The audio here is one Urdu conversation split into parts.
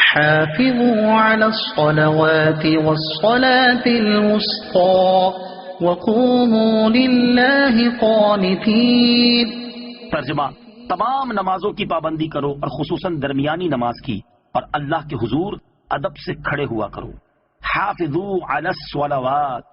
حافظوا على الصلوات والصلاة الوسطى وقوموا لله قانتين۔ ترجمہ: تمام نمازوں کی پابندی کرو اور خصوصاً درمیانی نماز کی، اور اللہ کے حضور ادب سے کھڑے ہوا کرو۔ حافظوا علی الصلوات،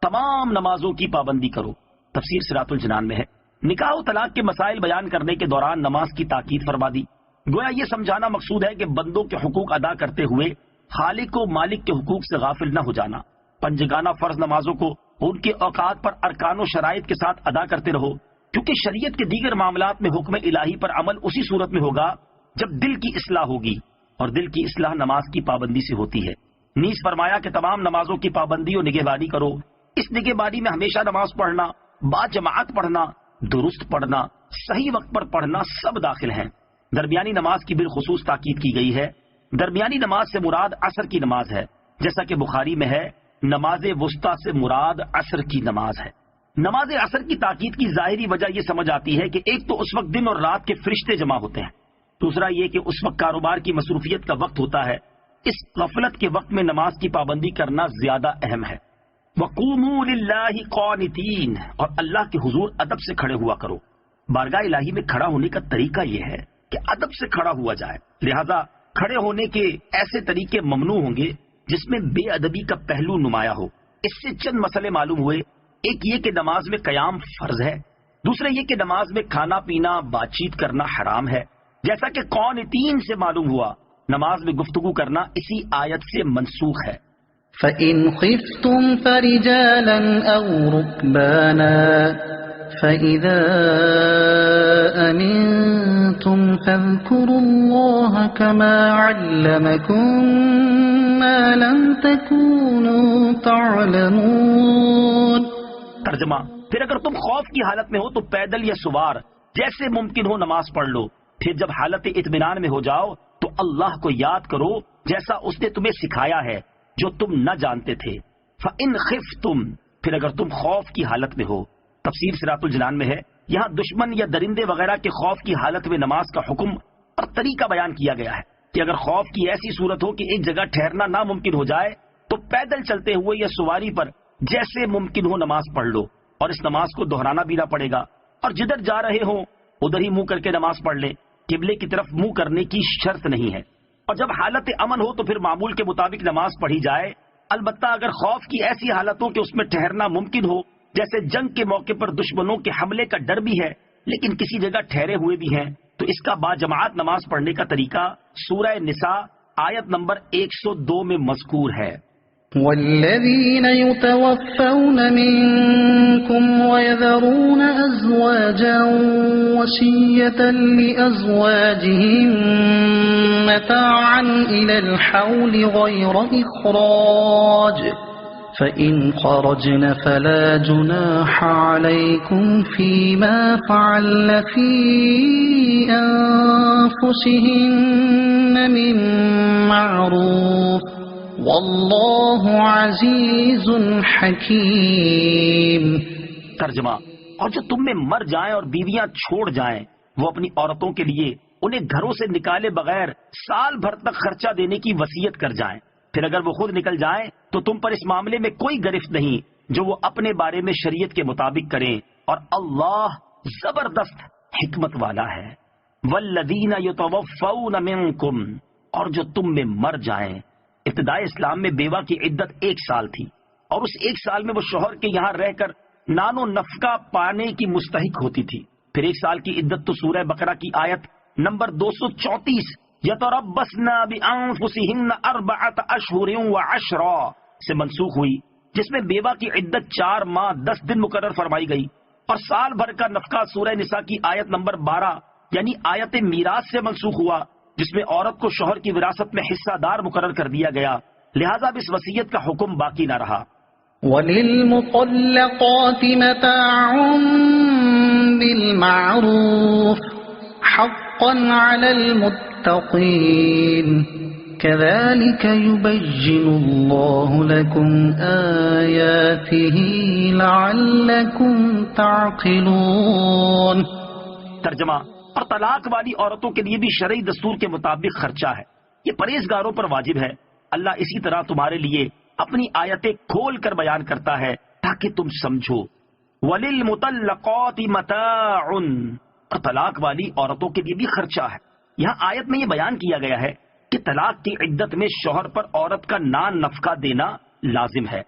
تمام نمازوں کی پابندی کرو۔ تفسیر صراط الجنان میں ہے، نکاح و طلاق کے مسائل بیان کرنے کے دوران نماز کی تاکید فرما دی۔ گویا یہ سمجھانا مقصود ہے کہ بندوں کے حقوق ادا کرتے ہوئے خالق و مالک کے حقوق سے غافل نہ ہو جانا۔ پنجگانہ فرض نمازوں کو ان کے اوقات پر ارکان و شرائط کے ساتھ ادا کرتے رہو، کیونکہ شریعت کے دیگر معاملات میں حکم الہی پر عمل اسی صورت میں ہوگا جب دل کی اصلاح ہوگی، اور دل کی اصلاح نماز کی پابندی سے ہوتی ہے۔ نیز فرمایا کہ تمام نمازوں کی پابندی و نگہبانی کرو۔ اس نگہبانی میں ہمیشہ نماز پڑھنا، با جماعت پڑھنا، درست پڑھنا، صحیح وقت پر پڑھنا سب داخل ہیں۔ درمیانی نماز کی بالخصوص تاکید کی گئی ہے۔ درمیانی نماز سے مراد عصر کی نماز ہے، جیسا کہ بخاری میں ہے، نماز وسطیٰ سے مراد عصر کی نماز ہے۔ نماز عصر کی تاکید کی ظاہری وجہ یہ سمجھ آتی ہے کہ ایک تو اس وقت دن اور رات کے فرشتے جمع ہوتے ہیں، دوسرا یہ کہ اس وقت کاروبار کی مصروفیت کا وقت ہوتا ہے۔ اس غفلت کے وقت میں نماز کی پابندی کرنا زیادہ اہم ہے۔ وَقُومُوا لِلَّهِ قَانِتِينَ، اور اللہ کے حضور ادب سے کھڑے ہوا کرو۔ بارگاہ الہی میں کھڑا ہونے کا طریقہ یہ ہے کہ ادب سے کھڑا ہوا جائے، لہذا کھڑے ہونے کے ایسے طریقے ممنوع ہوں گے جس میں بے ادبی کا پہلو نمایاں ہو۔ اس سے چند مسئلے معلوم ہوئے۔ ایک یہ کہ نماز میں قیام فرض ہے، دوسرا یہ کہ نماز میں کھانا پینا بات چیت کرنا حرام ہے، جیسا کہ قانتین سے معلوم ہوا۔ نماز میں گفتگو کرنا اسی آیت سے منسوخ ہے۔ فَإِنْ خِفْتُمْ فَرِجَالًا أَوْ رُكْبَانًا فَإِذَا أَمِنْتُمْ فَاذْكُرُوا اللَّهَ كَمَا عَلَّمَكُمْ مَا لَمْ تَكُونُوا تَعْلَمُونَ۔ ترجمہ: پھر اگر تم خوف کی حالت میں ہو تو پیدل یا سوار جیسے ممکن ہو نماز پڑھ لو، پھر جب حالت اطمینان میں ہو جاؤ تو اللہ کو یاد کرو جیسا اس نے تمہیں سکھایا ہے جو تم نہ جانتے تھے۔ فَإِنْ خِفْتُمْ، پھر اگر تم خوف کی حالت میں ہو۔ تفسیر صراط الجنان میں ہے، یہاں دشمن یا درندے وغیرہ کے خوف کی حالت میں نماز کا حکم اور طریقہ بیان کیا گیا ہے کہ اگر خوف کی ایسی صورت ہو کہ ایک جگہ ٹھہرنا ناممکن ہو جائے تو پیدل چلتے ہوئے یا سواری پر جیسے ممکن ہو نماز پڑھ لو، اور اس نماز کو دہرانا بھی نہ پڑے گا، اور جدھر جا رہے ہوں ادھر ہی منہ کر کے نماز پڑھ لیں، قبلے کی طرف منہ کرنے کی شرط نہیں ہے۔ اور جب حالت امن ہو تو پھر معمول کے مطابق نماز پڑھی جائے، البتہ اگر خوف کی ایسی حالت ہو کہ اس میں ٹھہرنا ممکن ہو، جیسے جنگ کے موقع پر دشمنوں کے حملے کا ڈر بھی ہے لیکن کسی جگہ ٹھہرے ہوئے بھی ہیں، تو اس کا باجماعت نماز پڑھنے کا طریقہ سورہ نساء آیت نمبر 102 میں مذکور ہے۔ والذین یتوفون منکم ویذرون ازواجا وصیۃ لازواجہم متاعا الی الحول غیر اخراج فإن خرجن فلا جناح عليكم فيما فعلن في أنفسهن من معروف والله عزيز حكيم۔ ترجمہ: اور جو تم میں مر جائیں اور بیویاں چھوڑ جائیں وہ اپنی عورتوں کے لیے انہیں گھروں سے نکالے بغیر سال بھر تک خرچہ دینے کی وصیت کر جائیں، پھر اگر وہ خود نکل جائیں تو تم پر اس معاملے میں کوئی گرفت نہیں جو وہ اپنے بارے میں شریعت کے مطابق کریں، اور اللہ زبردست حکمت والا ہے۔ والذین یتوفون منکم، اور جو تم میں مر جائیں۔ ابتدائے اسلام میں بیوہ کی عدت 1 سال تھی، اور اس 1 سال میں وہ شوہر کے یہاں رہ کر نان و نفقہ پانے کی مستحق ہوتی تھی۔ پھر 1 سال کی عدت تو سورہ بقرہ کی آیت نمبر 234 یتربصن بانفسہن 4 اشہر و10 سے منسوخ ہوئی، جس میں بیوہ کی عدت 4 ماہ 10 دن مقرر فرمائی گئی، اور سال بھر کا نفقہ سورہ نساء کی آیت نمبر 12 یعنی آیت میراث سے منسوخ ہوا، جس میں عورت کو شوہر کی وراثت میں حصہ دار مقرر کر دیا گیا، لہذا اب اس وصیت کا حکم باقی نہ رہا۔ وَلِلْمُطَلَّقَاتِ مَتَاعٌ بِالْمَعْرُوفِ حَقًّا عَلَى الْمُتَّقِينَ كَذَلِكَ يُبَيِّنُ اللَّهُ لَكُمْ آيَاتِهِ لَعَلَّكُمْ تَعْقِلُونَ۔ ترجمہ: اور طلاق والی عورتوں کے لیے بھی شرعی دستور کے مطابق خرچہ ہے، یہ پرہیزگاروں پر واجب ہے۔ اللہ اسی طرح تمہارے لیے اپنی آیتیں کھول کر بیان کرتا ہے تاکہ تم سمجھو۔ وَلِلْمُطَلَّقَاتِ مَتَاعٌ، اور طلاق والی عورتوں کے لیے بھی خرچہ ہے۔ یہاں آیت میں یہ بیان کیا گیا ہے کہ طلاق کی عدت میں شوہر پر عورت کا نان نفقہ دینا لازم ہے۔